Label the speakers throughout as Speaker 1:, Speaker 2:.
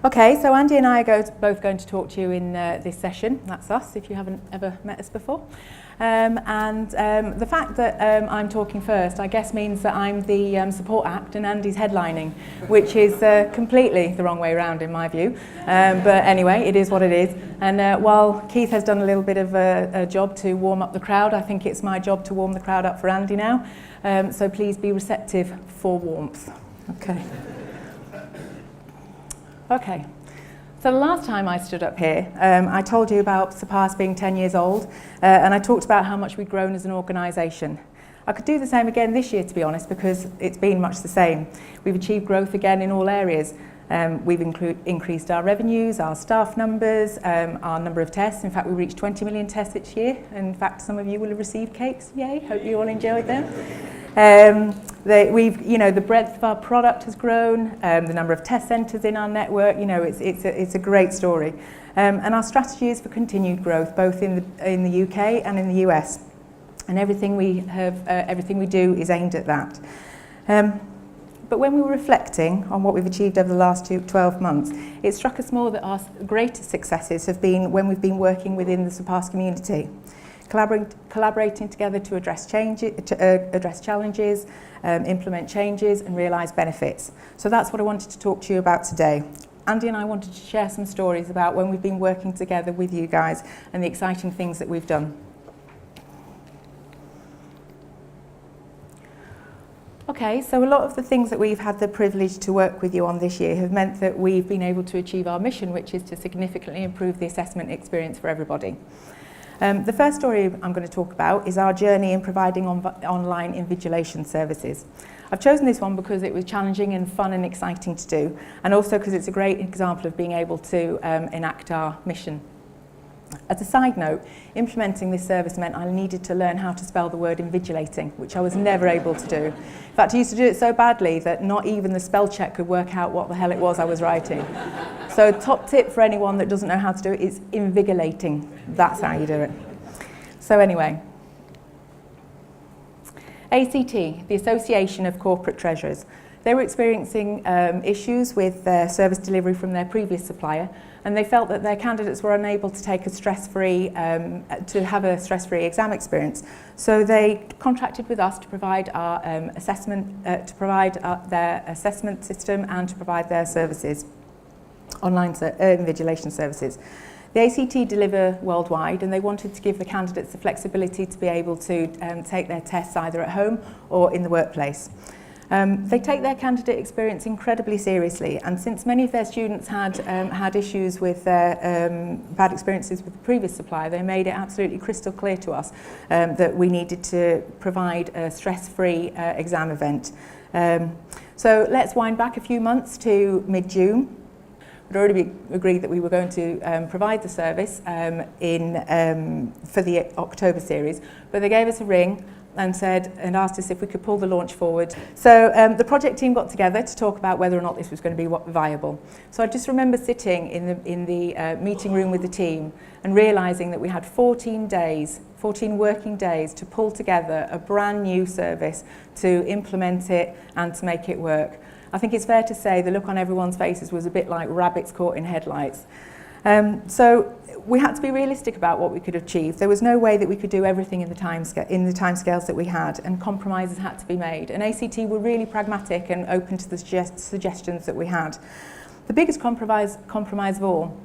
Speaker 1: Okay, so Andy and I are both going to talk to you in this session. That's us, if you haven't ever met us before. The fact that I'm talking first, I guess, means that I'm the support act and Andy's headlining, which is completely the wrong way around in my view. But anyway, it is what it is. And while Keith has done a little bit of a job to warm up the crowd, I think it's my job to warm the crowd up for Andy now. So please be receptive for warmth. Okay. Okay, so the last time I stood up here, I told you about Surpass being 10 years old, and I talked about how much we'd grown as an organisation. I could do the same again this year, to be honest, because it's been much the same. We've achieved growth again in all areas. We've increased our revenues, our staff numbers, our number of tests. In fact, we reached 20 million tests this year. In fact, some of you will have received cakes. Yay, hope you all enjoyed them. The breadth of our product has grown, the number of test centres in our network, it's a great story. And our strategy is for continued growth, both in the UK and in the US. And everything we do is aimed at that. But when we were reflecting on what we've achieved over the last 12 months, it struck us more that our greatest successes have been when we've been working within the Surpass community. Collaborating together to address challenges, implement changes and realise benefits. So that's what I wanted to talk to you about today. Andy and I wanted to share some stories about when we've been working together with you guys and the exciting things that we've done. Okay, so a lot of the things that we've had the privilege to work with you on this year have meant that we've been able to achieve our mission, which is to significantly improve the assessment experience for everybody. The first story I'm going to talk about is our journey in providing online invigilation services. I've chosen this one because it was challenging and fun and exciting to do, and also because it's a great example of being able to enact our mission. As a side note, implementing this service meant I needed to learn how to spell the word invigilating, which I was never able to do. In fact, I used to do it so badly that not even the spell check could work out what the hell it was I was writing. So top tip for anyone that doesn't know how to do it is invigilating. That's how you do it. So anyway, ACT, the Association of Corporate Treasurers, they were experiencing issues with their service delivery from their previous supplier, and they felt that their candidates were unable to take a stress-free, have a stress-free exam experience. So they contracted with us to provide our their assessment system and to provide their services, online invigilation services. The ACT deliver worldwide, and they wanted to give the candidates the flexibility to be able to take their tests either at home or in the workplace. They take their candidate experience incredibly seriously, and since many of their students had issues with their bad experiences with the previous supplier, they made it absolutely crystal clear to us that we needed to provide a stress-free exam event. So let's wind back a few months to mid-June. We'd already agreed that we were going to provide the service for the October series, but they gave us a ring and asked us if we could pull the launch forward. So the project team got together to talk about whether or not this was going to be viable. So I just remember sitting in the meeting room with the team and realising that we had 14 working days to pull together a brand new service, to implement it and to make it work. I think it's fair to say the look on everyone's faces was a bit like rabbits caught in headlights. So we had to be realistic about what we could achieve. There was no way that we could do everything in the timescales that we had, and compromises had to be made. And ACT were really pragmatic and open to the suggestions that we had. The biggest compromise of all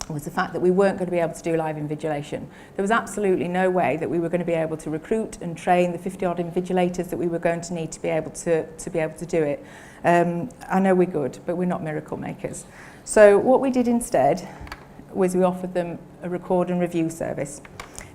Speaker 1: was the fact that we weren't going to be able to do live invigilation. There was absolutely no way that we were going to be able to recruit and train the 50-odd invigilators that we were going to need to be able to do it. I know we're good, but we're not miracle makers. So what we did instead was we offered them a record and review service.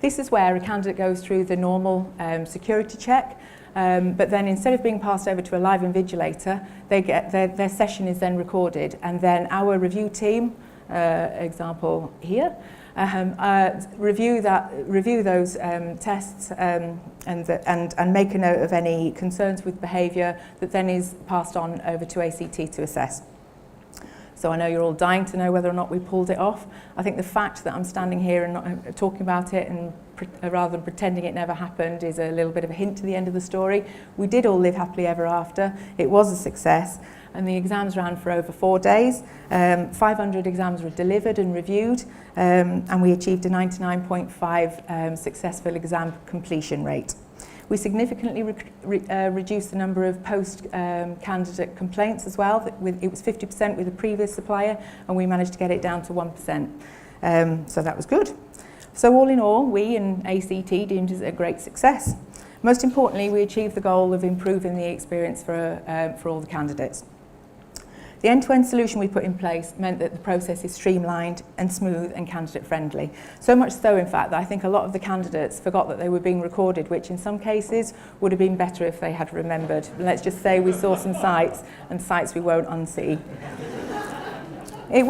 Speaker 1: This is where a candidate goes through the normal security check, but then instead of being passed over to a live invigilator, they get their session is then recorded, and then our review team, example here, review those tests and make a note of any concerns with behaviour that then is passed on over to ACT to assess. So I know you're all dying to know whether or not we pulled it off. I think the fact that I'm standing here and not talking about it and rather than pretending it never happened is a little bit of a hint to the end of the story. We did all live happily ever after. It was a success, and the exams ran for over 4 days. 500 exams were delivered and reviewed, and we achieved a 99.5 successful exam completion rate. We significantly reduced the number of post-candidate complaints as well. It was 50% with the previous supplier, and we managed to get it down to 1%. So that was good. So all in all, we and ACT deemed it a great success. Most importantly, we achieved the goal of improving the experience for all the candidates. The end-to-end solution we put in place meant that the process is streamlined and smooth and candidate-friendly. So much so, in fact, that I think a lot of the candidates forgot that they were being recorded, which in some cases would have been better if they had remembered. Let's just say we saw some sites, and sites we won't unsee. It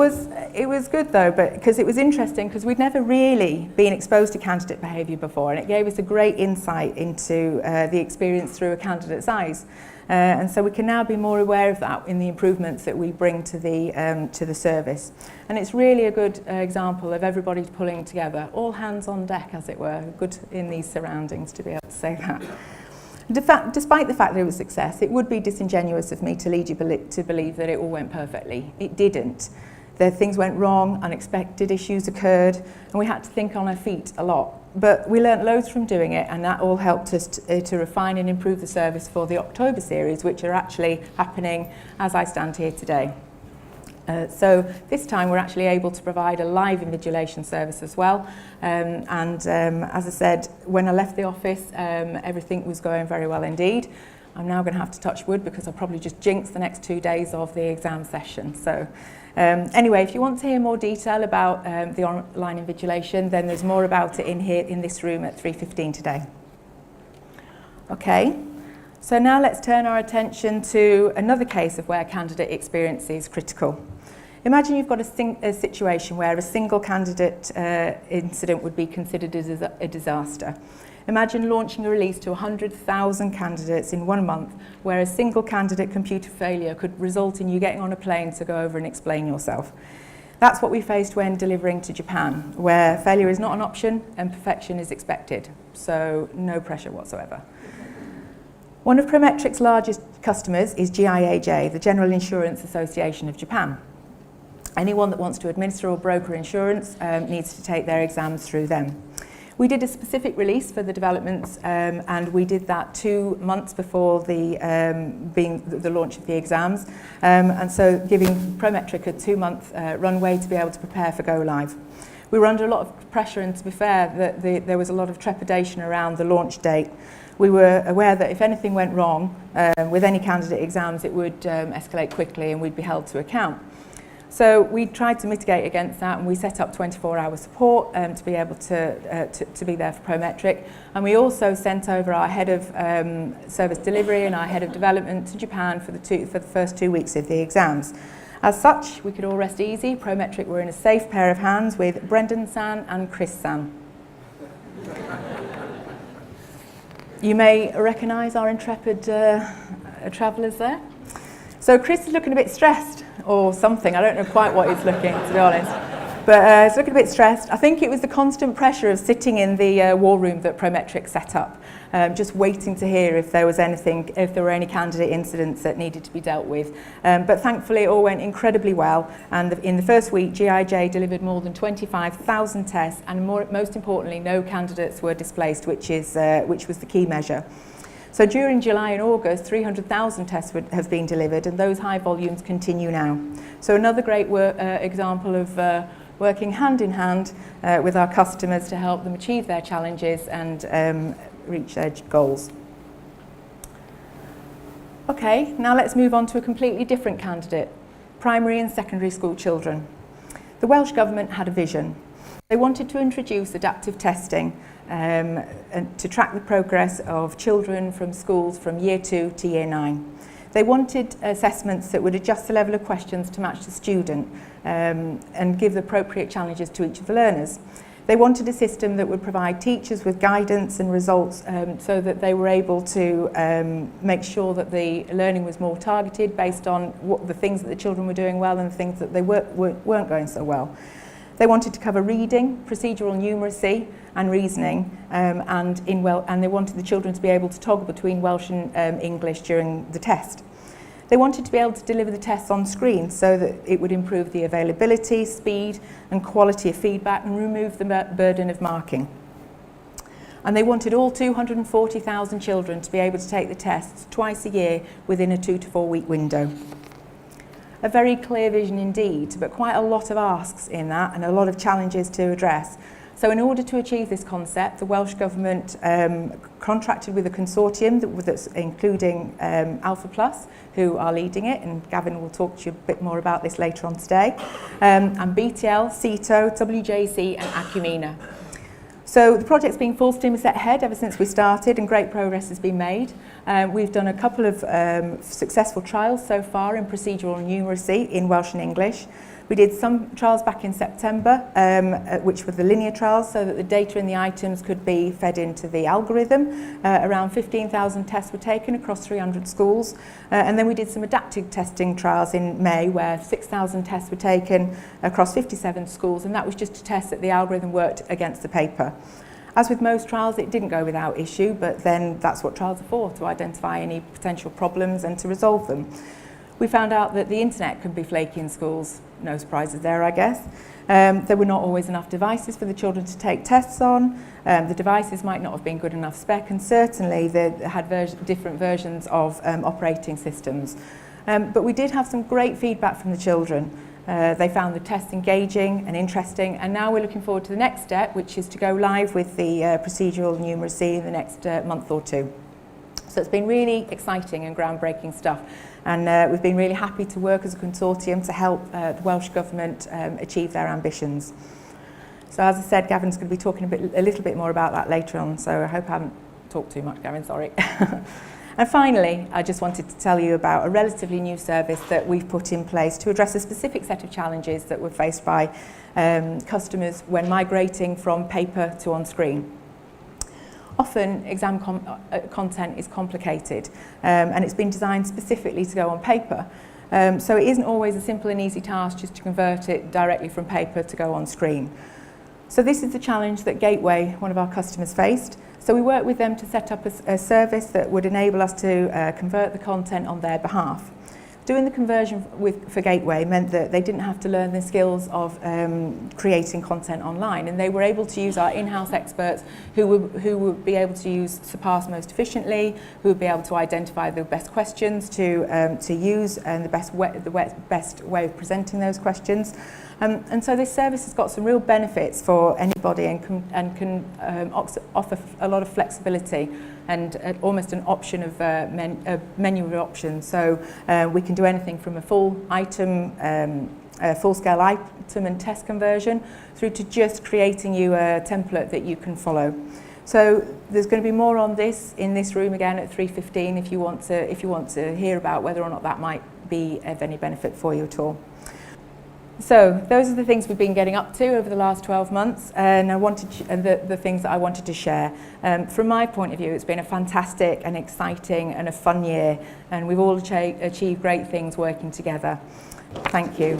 Speaker 1: was good though, because it was interesting, because we'd never really been exposed to candidate behaviour before, and it gave us a great insight into the experience through a candidate's eyes. And so we can now be more aware of that in the improvements that we bring to the service. And it's really a good example of everybody pulling together, all hands on deck, as it were. Good in these surroundings to be able to say that. Despite the fact that it was a success, it would be disingenuous of me to lead you to believe that it all went perfectly. It didn't. Things went wrong, unexpected issues occurred, and we had to think on our feet a lot. But we learnt loads from doing it, and that all helped us to refine and improve the service for the October series, which are actually happening as I stand here today. So this time we're actually able to provide a live invigilation service as well. As I said, when I left the office, everything was going very well indeed. I'm now going to have to touch wood because I'll probably just jinx the next 2 days of the exam session. So anyway, if you want to hear more detail about the online invigilation, then there's more about it in here in this room at 3:15 today. Okay, so now let's turn our attention to another case of where candidate experience is critical. Imagine you've got a situation where a single candidate incident would be considered as a disaster. Imagine launching a release to 100,000 candidates in 1 month, where a single candidate computer failure could result in you getting on a plane to go over and explain yourself. That's what we faced when delivering to Japan, where failure is not an option and perfection is expected, so no pressure whatsoever. One of Prometric's largest customers is GIAJ, the General Insurance Association of Japan. Anyone that wants to administer or broker insurance needs to take their exams through them. We did a specific release for the developments, and we did that 2 months before the launch of the exams, and so giving Prometric a 2-month runway to be able to prepare for go live. We were under a lot of pressure, and to be fair, there was a lot of trepidation around the launch date. We were aware that if anything went wrong with any candidate exams, it would escalate quickly and we'd be held to account. So we tried to mitigate against that, and we set up 24-hour support to be able to be there for Prometric. And we also sent over our head of service delivery and our head of development to Japan for the first 2 weeks of the exams. As such, we could all rest easy. Prometric were in a safe pair of hands with Brendan-san and Chris-san. You may recognise our intrepid travellers there. So Chris is looking a bit stressed, or something. I don't know quite what he's looking, to be honest. But he's looking a bit stressed. I think it was the constant pressure of sitting in the war room that Prometric set up, just waiting to hear if there was anything, if there were any candidate incidents that needed to be dealt with. But thankfully, it all went incredibly well. And in the first week, GIJ delivered more than 25,000 tests, and most importantly, no candidates were displaced, which was the key measure. So during July and August, 300,000 tests have been delivered, and those high volumes continue now. So another great example of working hand in hand with our customers to help them achieve their challenges and reach their goals. Okay, now let's move on to a completely different candidate, primary and secondary school children. The Welsh Government had a vision. They wanted to introduce adaptive testing and to track the progress of children from schools from year 2 to year 9. They wanted assessments that would adjust the level of questions to match the student and give appropriate challenges to each of the learners. They wanted a system that would provide teachers with guidance and results so that they were able to make sure that the learning was more targeted based on what the things that the children were doing well and the things that they weren't going so well. They wanted to cover reading, procedural numeracy and reasoning, and they wanted the children to be able to toggle between Welsh and English during the test. They wanted to be able to deliver the tests on screen so that it would improve the availability, speed and quality of feedback and remove the burden of marking. And they wanted all 240,000 children to be able to take the tests twice a year within a 2 to 4 week window. A very clear vision indeed, but quite a lot of asks in that and a lot of challenges to address. So in order to achieve this concept, the Welsh Government contracted with a consortium that's including Alpha Plus, who are leading it, and Gavin will talk to you a bit more about this later on today, and BTL, CETO, WJC and Acumina. So the project's been full steam ahead ever since we started, and great progress has been made. We've done a couple of successful trials so far in procedural numeracy in Welsh and English. We did some trials back in September, which were the linear trials, so that the data in the items could be fed into the algorithm. Around 15,000 tests were taken across 300 schools. And then we did some adaptive testing trials in May, where 6,000 tests were taken across 57 schools, and that was just to test that the algorithm worked against the paper. As with most trials, it didn't go without issue, but then that's what trials are for, to identify any potential problems and to resolve them. We found out that the internet could be flaky in schools. No surprises there, I guess. There were not always enough devices for the children to take tests on. The devices might not have been good enough spec, and certainly they had different versions of operating systems. But we did have some great feedback from the children. They found the tests engaging and interesting, and now we're looking forward to the next step, which is to go live with the procedural numeracy in the next month or two. So it's been really exciting and groundbreaking stuff, and we've been really happy to work as a consortium to help the Welsh Government achieve their ambitions. So as I said, Gavin's going to be talking a little bit more about that later on, so I hope I haven't talked too much, Gavin, sorry. And finally, I just wanted to tell you about a relatively new service that we've put in place to address a specific set of challenges that were faced by customers when migrating from paper to on-screen. Often exam content is complicated and it's been designed specifically to go on paper. So it isn't always a simple and easy task just to convert it directly from paper to go on screen. So this is the challenge that Gateway, one of our customers, faced. So we worked with them to set up a service that would enable us to convert the content on their behalf. Doing the conversion for Gateway meant that they didn't have to learn the skills of creating content online, and they were able to use our in-house experts who would be able to use Surpass most efficiently, who would be able to identify the best questions to use and the best way of presenting those questions. And so this service has got some real benefits for anybody and can offer a lot of flexibility and almost an option of a menu of options. So we can do anything from a full item, full-scale item and test conversion through to just creating you a template that you can follow. So there's going to be more on this in this room again at 3:15 if you want to hear about whether or not that might be of any benefit for you at all. So those are the things we've been getting up to over the last 12 months, and the things that I wanted to share. From my point of view, it's been a fantastic and exciting and a fun year, and we've all achieved great things working together. Thank you.